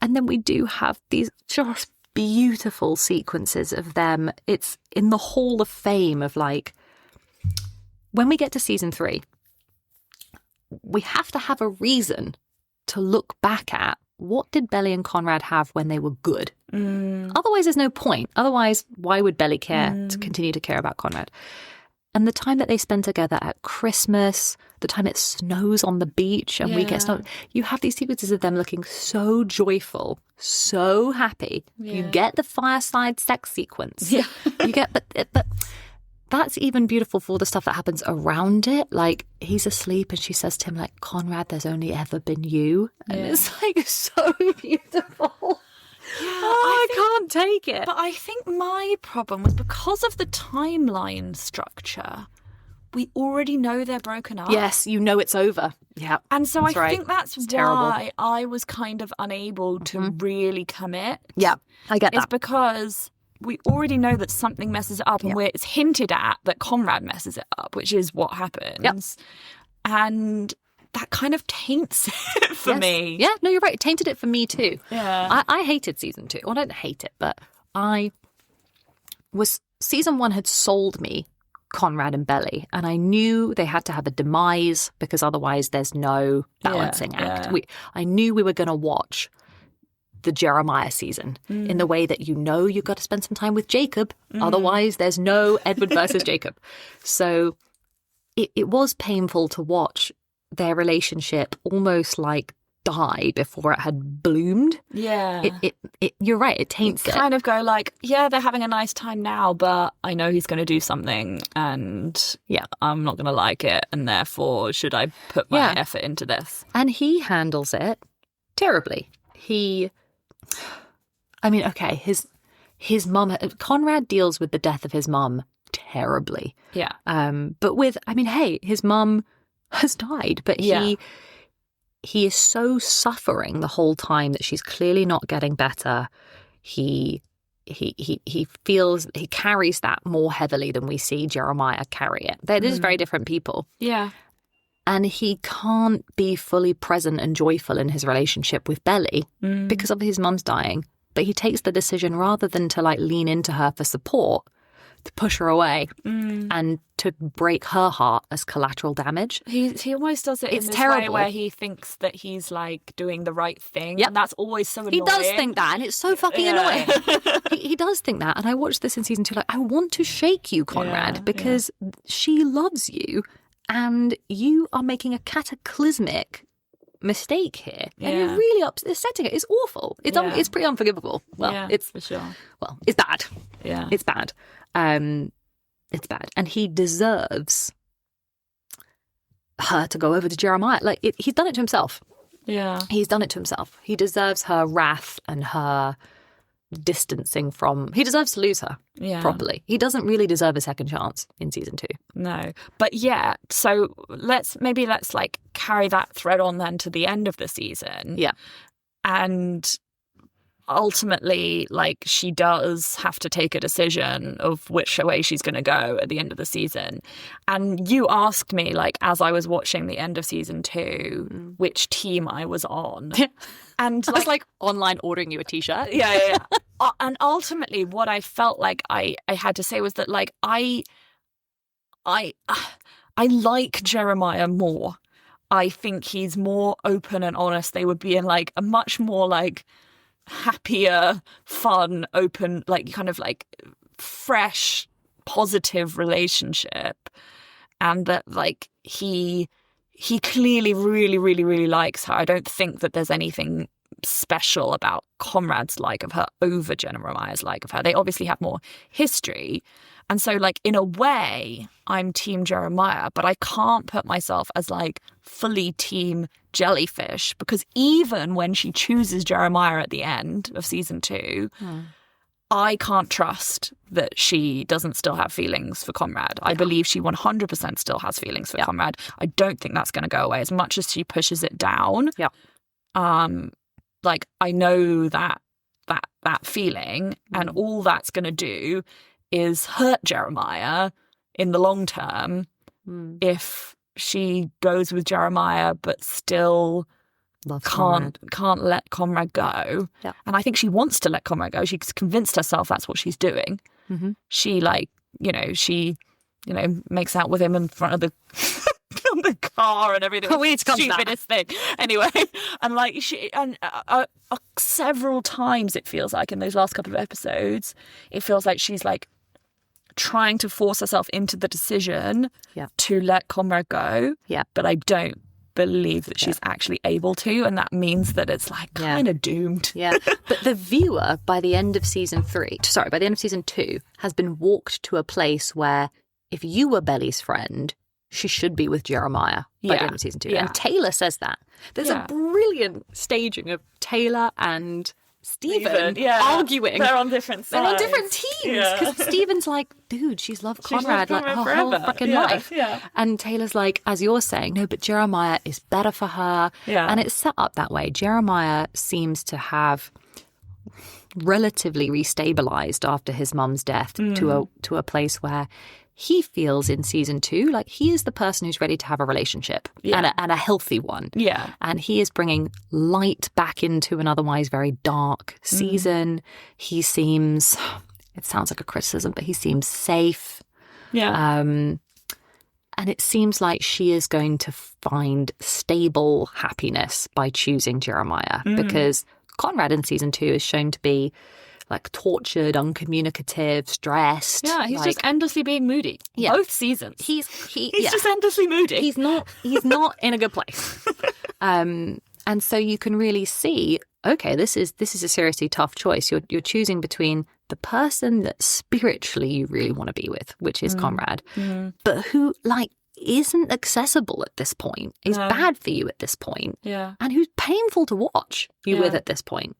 S1: And then we do have these just beautiful sequences of them. It's in the Hall of Fame of, like, when we get to season 3, we have to have a reason to look back at what did Belly and Conrad have when they were good. Otherwise, there's no point. Otherwise, why would Belly care to continue to care about Conrad? And the time that they spend together at Christmas, the time it snows on the beach and we get snow, you have these sequences of them looking so joyful, so happy. You get the fireside sex sequence. You get, but that's even beautiful for the stuff that happens around it. Like, he's asleep and she says to him, like, Conrad, there's only ever been you. And it's like so beautiful.
S2: Yeah,
S1: I can't take it.
S2: But I think my problem was because of the timeline structure, we already know they're broken up.
S1: Yes, you know it's over. Yeah.
S2: And so I think that's why I was kind of unable to really commit.
S1: Yeah, I get that.
S2: It's because we already know that something messes it up and it's hinted at that Conrad messes it up, which is what happens.
S1: Yep.
S2: And that kind of taints it for me.
S1: Yeah, no, you're right. It tainted it for me too.
S2: Yeah.
S1: I hated season 2. Well, I don't hate it, but season 1 had sold me Conrad and Belly, and I knew they had to have a demise because otherwise there's no balancing act. I knew we were going to watch the Jeremiah season in the way that you've got to spend some time with Jacob, otherwise there's no Edward versus Jacob. So it was painful to watch their relationship almost like die before it had bloomed.
S2: Yeah.
S1: You're right, it taints it.
S2: Kind of go like, yeah, they're having a nice time now, but I know he's going to do something and I'm not going to like it, and therefore should I put my effort into this?
S1: And he handles it terribly. His mum, Conrad deals with the death of his mum terribly.
S2: Yeah.
S1: But his mum has died, but he is so suffering the whole time that she's clearly not getting better. He feels he carries that more heavily than we see Jeremiah carry it. They're just very different people.
S2: Yeah.
S1: And he can't be fully present and joyful in his relationship with Belly because of his mum's dying. But he takes the decision, rather than to like lean into her for support, to push her away and to break her heart as collateral damage.
S2: He almost does it in this
S1: terrible
S2: way where he thinks that he's like doing the right thing. Yep. And that's always so annoying.
S1: He does think that, and it's so fucking annoying. He does think that. And I watched this in season 2, like, I want to shake you, Conrad, because she loves you and you are making a cataclysmic mistake here. And you're really upsetting it. It's awful. It's pretty unforgivable. Well, it's for sure. Well, it's bad.
S2: Yeah.
S1: It's bad. It's bad. And he deserves her to go over to Jeremiah. Like, he's done it to himself.
S2: Yeah.
S1: He's done it to himself. He deserves her wrath and her distancing from... He deserves to lose her properly. He doesn't really deserve a second chance in season 2.
S2: No. But so let's like carry that thread on then to the end of the season.
S1: Yeah.
S2: And ultimately, like, she does have to take a decision of which way she's going to go at the end of the season. And you asked me, like, as I was watching the end of season 2, which team I was on. And
S1: I was like online ordering you a t-shirt.
S2: Yeah. And ultimately what I felt like I had to say was that, like, I like Jeremiah more. I think he's more open and honest. They would be in like a much more like happier, fun, open, like kind of like fresh, positive relationship. And that like he clearly really, really, really likes her. I don't think that there's anything special about Conrad's like of her over Jeremiah's like of her. They obviously have more history. And so, like, in a way, I'm team Jeremiah, but I can't put myself as, like, fully team Jellyfish, because even when she chooses Jeremiah at the end of season 2, I can't trust that she doesn't still have feelings for Conrad. I believe she 100% still has feelings for Conrad. I don't think that's going to go away as much as she pushes it down.
S1: Yeah.
S2: Like, I know that feeling, and all that's going to do is hurt Jeremiah in the long term if she goes with Jeremiah but still can't let Conrad go. Yeah. And I think she wants to let Conrad go. She's convinced herself that's what she's doing. Mm-hmm. She makes out with him in front of the the car and everything.
S1: Oh, we need to come to that.
S2: Stupidest thing. Anyway, and like several times it feels like in those last couple of episodes, it feels like she's like trying to force herself into the decision to let Conrad go. Yeah. But I don't believe that she's actually able to, and that means that it's like kind of doomed. Yeah.
S1: But the viewer by the end of season 2 has been walked to a place where if you were Belly's friend, she should be with Jeremiah by the end of season 2. Yeah. And Taylor says that. There's a brilliant staging of Taylor and Stephen arguing.
S2: They're on different sides.
S1: They're on different teams. Because Stephen's like, dude, she's loved Conrad like her whole fucking life. Yeah. And Taylor's like, as you're saying, no, but Jeremiah is better for her. Yeah. And it's set up that way. Jeremiah seems to have relatively restabilized after his mum's death to a place where he feels in season 2 like he is the person who's ready to have a relationship and a healthy one.
S2: Yeah.
S1: And he is bringing light back into an otherwise very dark season. He seems, it sounds like a criticism, but he seems safe.
S2: Yeah.
S1: And it seems like she is going to find stable happiness by choosing Jeremiah because Conrad in season 2 is shown to be like tortured, uncommunicative, stressed.
S2: Yeah, he's
S1: like,
S2: just endlessly being moody. Yeah. Both seasons.
S1: He's
S2: just endlessly moody.
S1: He's not in a good place. And so you can really see, okay, this is a seriously tough choice. You're choosing between the person that spiritually you really want to be with, which is Conrad, but who like isn't accessible at this point, is bad for you at this point, and who's painful to watch you with at this point.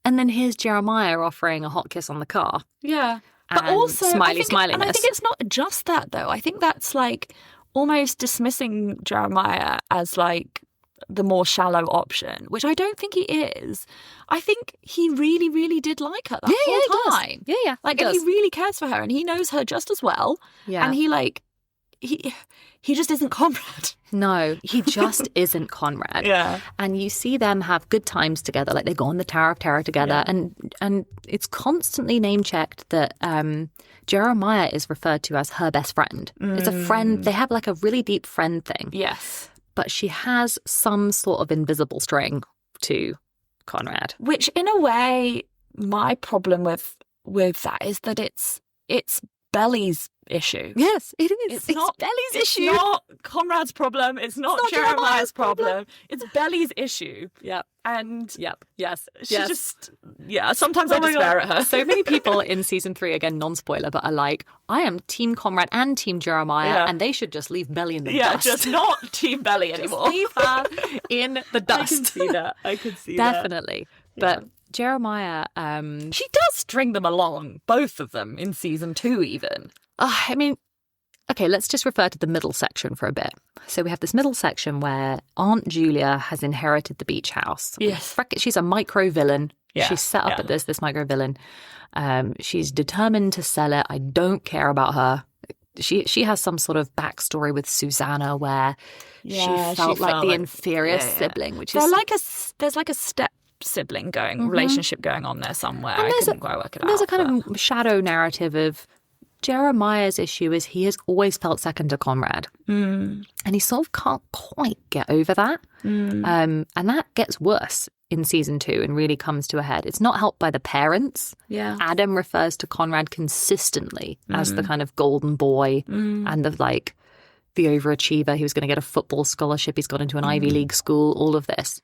S1: And then here's Jeremiah offering a hot kiss on the car.
S2: Yeah. But also,
S1: smiliness.
S2: And I think it's not just that, though. I think that's like almost dismissing Jeremiah as like the more shallow option, which I don't think he is. I think he really, really did like her the whole time.
S1: Does. Yeah.
S2: Like, and he really cares for her and he knows her just as well. Yeah. And he like, he just isn't Conrad.
S1: No, he just isn't Conrad.
S2: Yeah.
S1: And you see them have good times together, like they go on the Tower of Terror together, and it's constantly name-checked that Jeremiah is referred to as her best friend. It's a friend, they have like a really deep friend thing.
S2: Yes.
S1: But she has some sort of invisible string to Conrad.
S2: Which, in a way, my problem with that is that it's Belly's issue.
S1: Yes, it is.
S2: It's not
S1: Belly's issue.
S2: It's not Conrad's problem. It's not Jeremiah's problem. It's Belly's issue.
S1: Yep.
S2: And
S1: yes.
S2: She just sometimes I despair at her.
S1: So many people in season 3, again, non-spoiler, but are like, I am Team Conrad and Team Jeremiah, and they should just leave Belly in the dust.
S2: Yeah, just not Team Belly anymore.
S1: Leave her in the dust.
S2: I can see that.
S1: Definitely. But Jeremiah,
S2: she does string them along, both of them, in season 2 even.
S1: I mean, okay, let's just refer to the middle section for a bit. So we have this middle section where Aunt Julia has inherited the beach house.
S2: Yes.
S1: She's a micro-villain.
S2: Yeah.
S1: She's set up at this micro-villain. She's determined to sell it. I don't care about her. She has some sort of backstory with Susannah where she felt like the inferior sibling, which is...
S2: There's like a step sibling relationship going on there somewhere. I couldn't quite work it out.
S1: There's a kind of shadow narrative of Jeremiah's issue is he has always felt second to Conrad. And he sort of can't quite get over that. And that gets worse in season 2 and really comes to a head. It's not helped by the parents.
S2: Yeah.
S1: Adam refers to Conrad consistently as the kind of golden boy and the overachiever. He was going to get a football scholarship. He's got into an Ivy League school, all of this.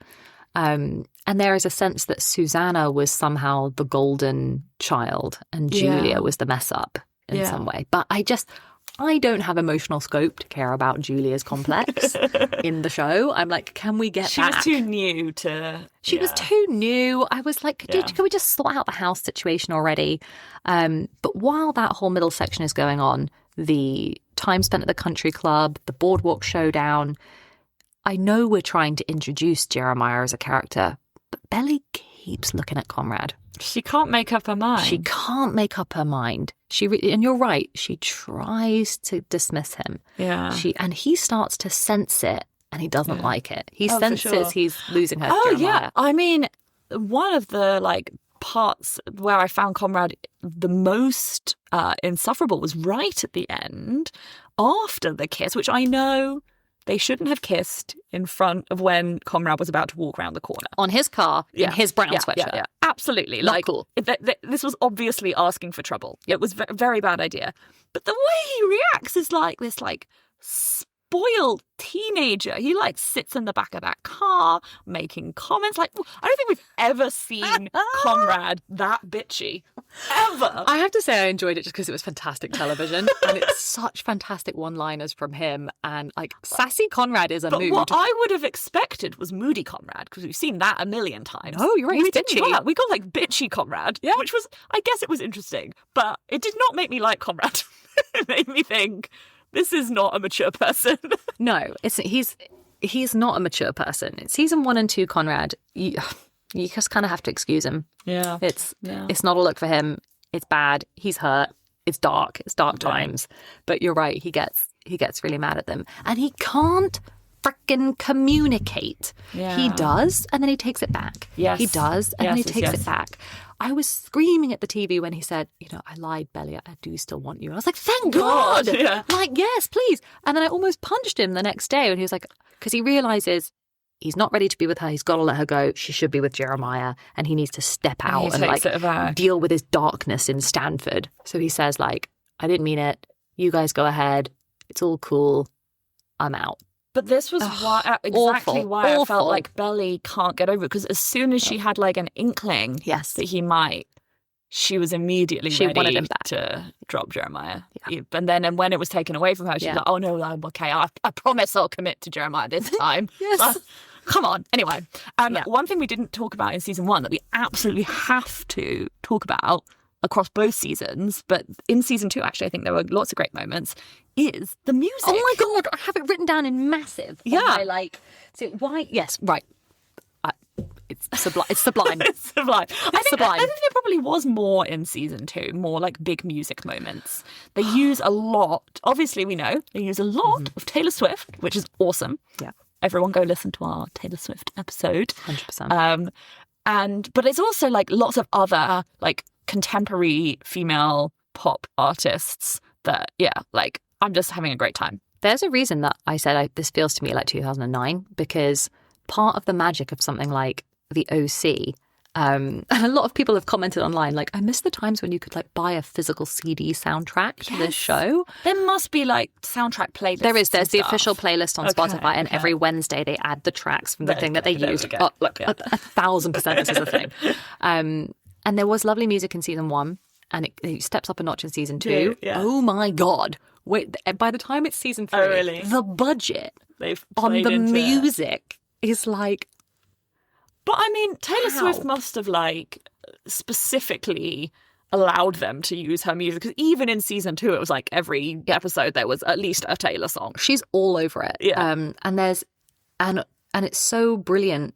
S1: And there is a sense that Susannah was somehow the golden child and Julia was the mess up in some way. But I don't have emotional scope to care about Julia's complex in the show. I'm like, can we get back?
S2: She was too new to...
S1: She was too new. I was like, can we just sort out the house situation already? But while that whole middle section is going on, the time spent at the country club, the boardwalk showdown, I know we're trying to introduce Jeremiah as a character, but Belly keeps looking at Conrad.
S2: She can't make up her mind.
S1: She can't make up her mind. And you're right, she tries to dismiss him.
S2: Yeah.
S1: And he starts to sense it, and he doesn't like it. He senses he's losing her to Jeremiah.
S2: Yeah. I mean, one of the parts where I found Conrad the most insufferable was right at the end, after the kiss, which I know they shouldn't have kissed in front of when Conrad was about to walk around the corner.
S1: On his car, in his brown sweatshirt.
S2: Yeah. Absolutely.
S1: Not cool.
S2: This was obviously asking for trouble. It was a very bad idea. But the way he reacts is like this, spoiled teenager. He sits in the back of that car making comments. I don't think we've ever seen Conrad that bitchy. Ever.
S1: I have to say I enjoyed it just because it was fantastic television and it's such fantastic one-liners from him, and sassy Conrad is a mood.
S2: What I would have expected was moody Conrad, because we've seen that a million times.
S1: Oh, you're right.
S2: We got bitchy Conrad, which was, I guess it was interesting, but it did not make me like Conrad. It made me think, this is not a mature person.
S1: No, he's not a mature person. In season 1 and 2, Conrad, you just kind of have to excuse him.
S2: Yeah.
S1: It's not a look for him. It's bad. He's hurt. it's dark times. But you're right, he gets really mad at them. And he can't frickin' communicate.
S2: Yeah.
S1: He does, and then he takes it back.
S2: Yes.
S1: He does, and then he takes it back. I was screaming at the TV when he said, I lied, Belly, I do still want you. And I was like, thank God.
S2: Yeah.
S1: Like, yes, please. And then I almost punched him the next day when he was like, because he realises he's not ready to be with her. He's got to let her go. She should be with Jeremiah, and he needs to step out and like deal with his darkness in Stanford. So he says, like, I didn't mean it. You guys go ahead. It's all cool. I'm out.
S2: But this was why I felt like Belly can't get over it, because as soon as she had like an inkling that he might, she was immediately ready to drop Jeremiah. Yeah. And when it was taken away from her, she was like, oh no, I'm okay. I promise I'll commit to Jeremiah this time.
S1: Yes.
S2: Come on. Anyway, one thing we didn't talk about in season 1 that we absolutely have to talk about across both seasons, but in season 2, actually, I think there were lots of great moments, is the music.
S1: Oh my God, I have it written down in massive.
S2: Yeah.
S1: Yes, right. It's sublime. It's sublime.
S2: It's sublime.
S1: Sublime.
S2: I think there probably was more in season 2, more like big music moments. They use a lot, obviously we know, they use a lot of Taylor Swift, which is awesome.
S1: Yeah.
S2: Everyone go listen to our Taylor Swift episode.
S1: 100%.
S2: But it's also like lots of other like contemporary female pop artists that, I'm just having a great time.
S1: There's a reason that I said this feels to me like 2009, because part of the magic of something like the OC, and a lot of people have commented online, like, I miss the times when you could like buy a physical CD soundtrack to this show.
S2: There must be like soundtrack playlists.
S1: There's the official playlist on Spotify, and every Wednesday they add the tracks from the thing that they used. Oh, look, 1,000% this is a thing. And there was lovely music in season 1, and it steps up a notch in season 2.
S2: Yeah.
S1: Oh my God. Wait, by the time it's season 3,
S2: really?
S1: The budget on the music is like...
S2: But I mean, Taylor Swift must have like specifically allowed them to use her music, because even in season 2, it was like every episode there was at least a Taylor song.
S1: She's all over it.
S2: Yeah.
S1: And it's so brilliant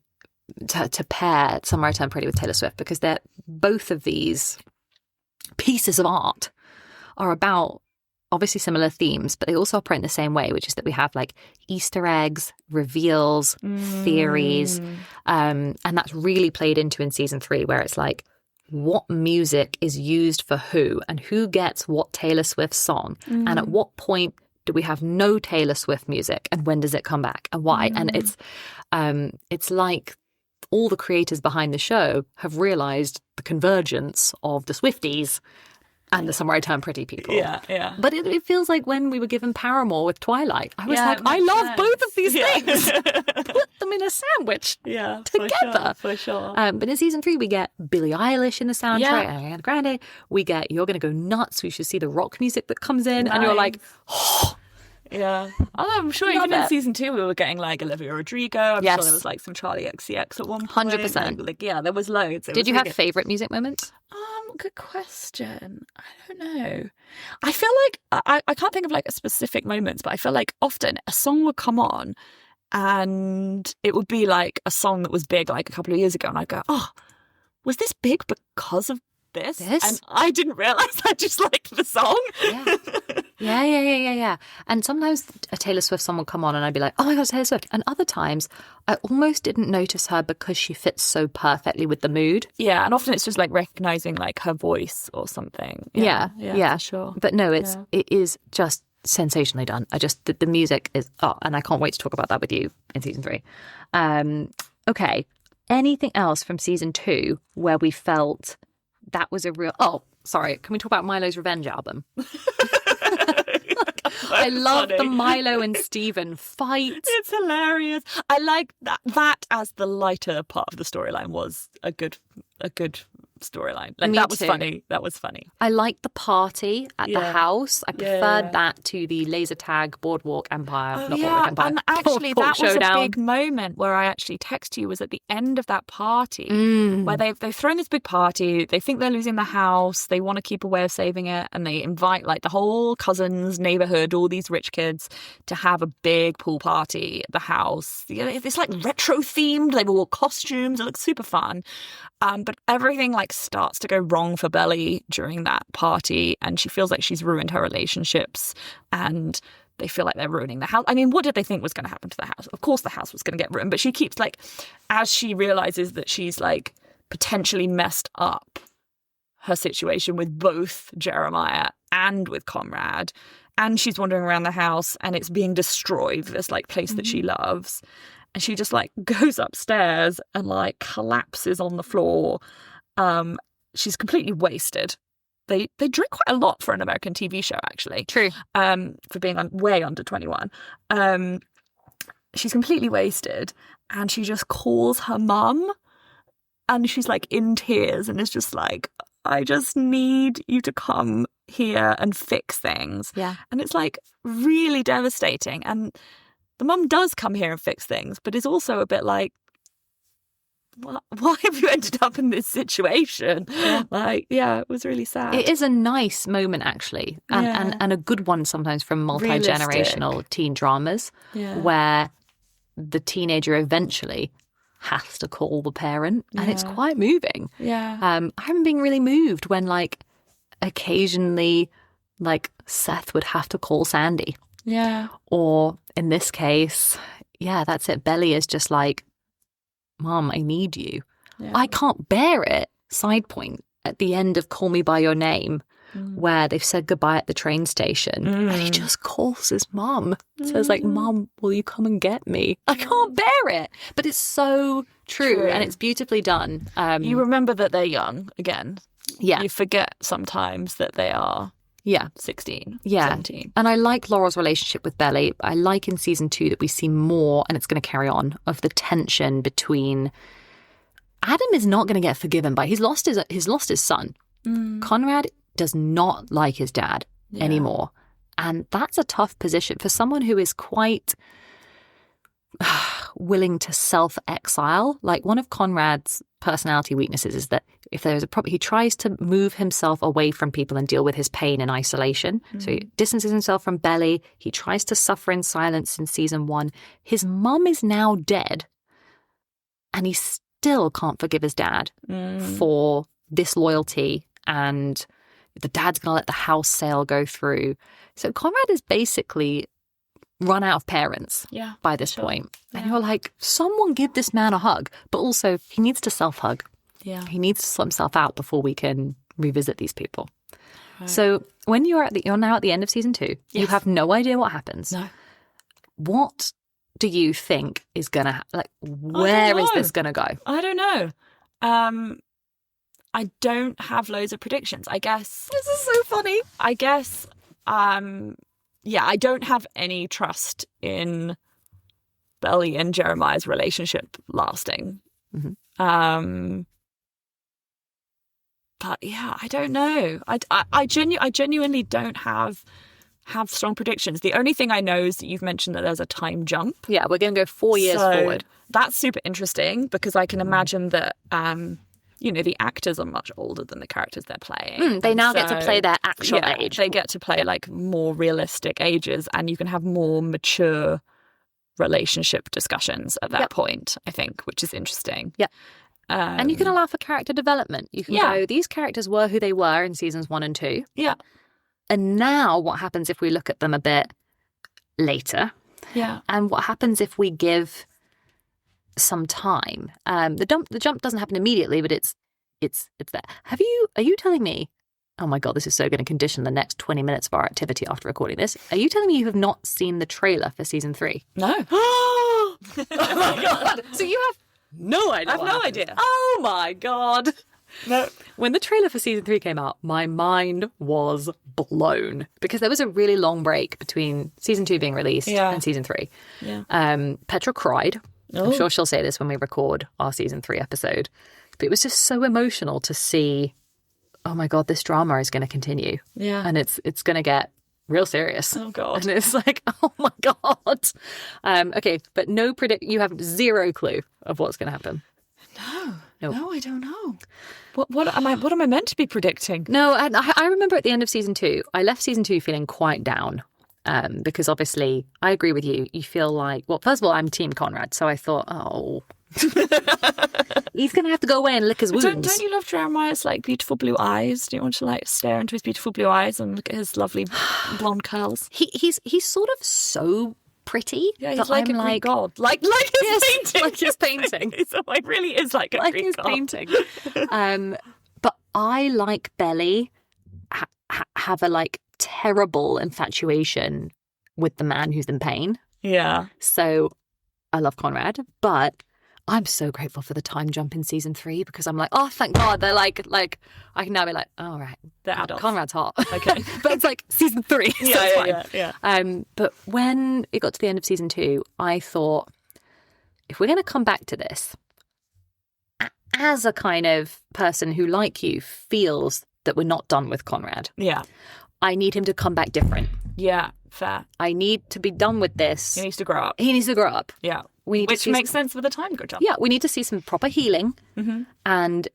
S1: to pair Somewhere I Turned Pretty with Taylor Swift, because they're both of these pieces of art are about obviously similar themes, but they also operate in the same way, which is that we have like Easter eggs, reveals, theories, and that's really played into in season 3, where it's like, what music is used for who, and who gets what Taylor Swift song, and at what point do we have no Taylor Swift music, and when does it come back, and why? And it's like all the creators behind the show have realised the convergence of the Swifties and the Somewhere I Turned Pretty people.
S2: Yeah.
S1: But it feels like when we were given Paramore with Twilight, I was like, I love both of these things. Put them in a sandwich together.
S2: For sure.
S1: But in season 3, we get Billie Eilish in the soundtrack, and Ariana Grande. We get You're Gonna Go Nuts. We should see the rock music that comes in. Nice. And you're like, oh.
S2: Yeah. I'm sure even in season 2 we were getting like Olivia Rodrigo. I'm sure there was like some Charlie XCX at one point.
S1: 100%.
S2: Like, there was loads.
S1: Did you have favourite music moments?
S2: Good question. I don't know. I feel like I can't think of like a specific moments, but I feel like often a song would come on and it would be like a song that was big like a couple of years ago, and I'd go, oh, was this big because of this? And I didn't realise I just liked the song.
S1: Yeah. And sometimes a Taylor Swift song will come on and I'd be like, oh my God, it's Taylor Swift. And other times I almost didn't notice her because she fits so perfectly with the mood.
S2: Yeah, and often it's just like recognising like her voice or something.
S1: Yeah,
S2: for sure.
S1: But no, it is just sensationally done. The music is, and I can't wait to talk about that with you in season 3. Okay, anything else from season 2 where we felt that was a real... Oh, sorry, can we talk about Milo's Revenge album? I love the Milo and Steven fight.
S2: It's hilarious. I like that as the lighter part of the storyline was a good storyline. Like,
S1: Me
S2: that was
S1: too.
S2: funny. That was funny.
S1: I liked the party at the house. I preferred that to the laser tag Boardwalk Empire. Boardwalk Empire.
S2: And actually
S1: Boardwalk
S2: that was
S1: Showdown.
S2: a big moment where I actually text you, was at the end of that party where they've thrown this big party. They think they're losing the house. They want to keep a way of saving it, and they invite like the whole cousins, neighborhood, all these rich kids to have a big pool party at the house. It's like retro themed. They've all costumes. It looks super fun. But everything like like starts to go wrong for Belly during that party, and she feels like she's ruined her relationships, and they feel like they're ruining the house. I mean, what did they think was going to happen to the house? Of course the house was going to get ruined, but she keeps like, as she realizes that she's like potentially messed up her situation with both Jeremiah and with Conrad, and she's wandering around the house and it's being destroyed, this like place that she loves, and she just like goes upstairs and like collapses on the floor. She's completely wasted. They drink quite a lot for an American TV show, actually.
S1: True.
S2: For being way under 21. She's completely wasted, and she just calls her mum, and she's like in tears and is just like, I just need you to come here and fix things.
S1: Yeah.
S2: And it's like really devastating. And the mum does come here and fix things, but is also a bit like, why have you ended up in this situation? Yeah. Like, yeah, it was really sad.
S1: It is a nice moment, actually, and a good one sometimes from multi-generational teen dramas, where the teenager eventually has to call the parent, and it's quite moving.
S2: Yeah.
S1: I remember being really moved when, like, occasionally, like, Seth would have to call Sandy.
S2: Yeah.
S1: Or in this case, that's it. Belly is just like, Mom, I need you. Yeah. I can't bear it. Side point, at the end of Call Me By Your Name, where they've said goodbye at the train station, and he just calls his mum. Says like, Mom, will you come and get me? I can't bear it. But it's so true. And it's beautifully done.
S2: You remember that they're young again.
S1: Yeah.
S2: You forget sometimes that they are 16, 17.
S1: And I like Laurel's relationship with Belly. I like in season 2 that we see more, and it's going to carry on, of the tension between... Adam is not going to get forgiven by... He's lost his son. Conrad does not like his dad anymore. And that's a tough position for someone who is quite willing to self-exile. Like, one of Conrad's personality weaknesses is that if there's a problem, he tries to move himself away from people and deal with his pain in isolation. So he distances himself from Belly. He tries to suffer in silence in season 1. His mum is now dead, and he still can't forgive his dad for disloyalty, and the dad's going to let the house sale go through. So Conrad is basically run out of parents by this point. And you're like, someone give this man a hug. But also, he needs to self-hug. Yeah. He needs to sort himself out before we can revisit these people. Right. So when you're now at the end of season 2, you have no idea what happens. No. What do you think is going to where is this going to go?
S2: I don't know. I don't have loads of predictions. I guess
S1: this is so funny.
S2: I guess I don't have any trust in Belly and Jeremiah's relationship lasting. But I don't know. I genuinely don't have strong predictions. The only thing I know is that you've mentioned that there's a time jump.
S1: Yeah, we're going to go 4 years forward.
S2: That's super interesting, because I can imagine that the actors are much older than the characters they're playing.
S1: They now get to play their actual age.
S2: They get to play like more realistic ages, and you can have more mature relationship discussions at that point, I think, which is interesting.
S1: Yeah. And you can allow for character development. You can go, these characters were who they were in seasons 1 and 2.
S2: Yeah.
S1: And now what happens if we look at them a bit later?
S2: Yeah.
S1: And what happens if we give some time? The jump doesn't happen immediately, but it's there. Are you telling me, oh my God, this is so going to condition the next 20 minutes of our activity after recording this. Are you telling me you have not seen the trailer for season 3?
S2: No.
S1: Oh my God. So you have no idea.
S2: I have no idea.
S1: Oh my God.
S2: No.
S1: When the trailer for season 3 came out, my mind was blown, because there was a really long break between season 2 being released and season 3.
S2: Yeah.
S1: Petra cried. I'm sure she'll say this when we record our season 3 episode. But it was just so emotional to see, oh my God, this drama is going to continue.
S2: Yeah.
S1: And it's going to get real serious.
S2: Oh God.
S1: And it's like, oh my God. Okay, but you have zero clue of what's going to happen.
S2: No, I don't know. What am I meant to be predicting?
S1: No, I remember at the end of season 2, I left season 2 feeling quite down. Because obviously, I agree with you. You feel like, well, first of all, I'm Team Conrad. So I thought, oh, He's going to have to go away and lick his wounds.
S2: Don't you love Jeremiah's like beautiful blue eyes? Do you want to like stare into his beautiful blue eyes and look at his lovely blonde curls?
S1: He's sort of so pretty.
S2: Yeah, he's like a Greek god. Like his painting.
S1: Like his painting.
S2: So it really is like a Greek god.
S1: Painting. But I, like Belly, have a like terrible infatuation with the man who's in pain.
S2: Yeah.
S1: So I love Conrad, but I'm so grateful for the time jump in season 3 because I'm like, oh, thank God. They're like I can now be like, oh, right.
S2: They're adults.
S1: Conrad's hot.
S2: Okay.
S1: But it's like season 3. So
S2: yeah,
S1: it's
S2: fine.
S1: Yeah. But when it got to the end of season 2, I thought, if we're going to come back to this, as a kind of person who, like you, feels that we're not done with Conrad.
S2: Yeah.
S1: I need him to come back different.
S2: Yeah, fair.
S1: I need to be done with this.
S2: He needs to grow up.
S1: Yeah.
S2: Which makes sense with the time jump.
S1: Yeah, we need to see some proper healing. Mm-hmm. And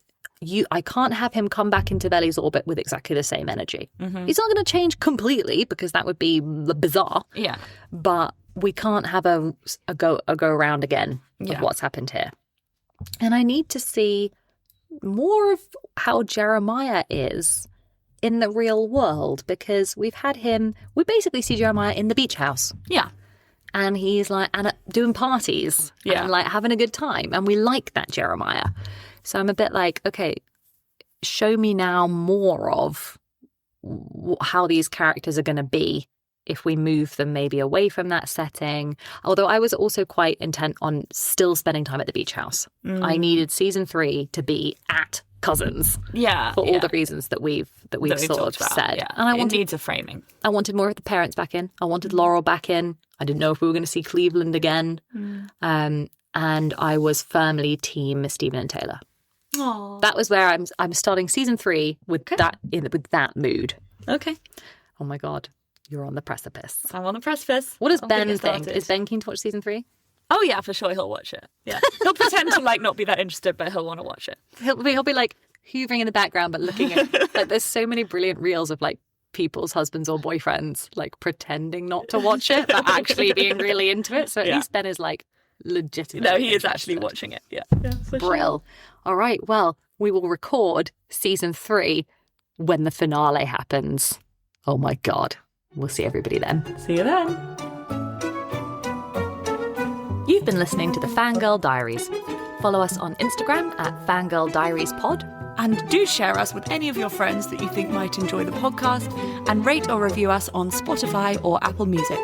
S1: I can't have him come back into Belly's orbit with exactly the same energy. Mm-hmm. He's not going to change completely because that would be bizarre.
S2: Yeah.
S1: But we can't have a go around again of what's happened here. And I need to see more of how Jeremiah is in the real world, because we basically see Jeremiah in the beach house.
S2: Yeah.
S1: And he's like doing parties and like having a good time. And we like that Jeremiah. So I'm a bit like, okay, show me now more of how these characters are going to be if we move them maybe away from that setting. Although I was also quite intent on still spending time at the beach house. I needed season 3 to be at Cousins.
S2: Yeah.
S1: For all the reasons that we've sort of said.
S2: Yeah.
S1: And
S2: it needs a framing.
S1: I wanted more of the parents back in. I wanted Laurel back in. I didn't know if we were going to see Cleveland again. And I was firmly team Stephen and Taylor.
S2: Aww.
S1: That was where I'm starting season 3 with that mood.
S2: Okay.
S1: Oh my God. You're on the precipice.
S2: I'm on the precipice.
S1: What does Ben think? Is Ben keen to watch season 3?
S2: Oh yeah, for sure he'll watch it. Yeah, he'll pretend to like not be that interested, but he'll want to watch it.
S1: He'll be like hoovering in the background, but looking at like there's so many brilliant reels of like people's husbands or boyfriends like pretending not to watch it, but actually being really into it. So at least Ben is like legitimately.
S2: No, he is actually watching it. Yeah, for
S1: Brill. Sure. All right. Well, we will record season 3 when the finale happens. Oh my God. We'll see everybody then.
S2: See you then.
S1: You've been listening to the Fangirl Diaries. Follow us on Instagram at Fangirl Diaries Pod.
S2: And do share us with any of your friends that you think might enjoy the podcast, and rate or review us on Spotify or Apple Music.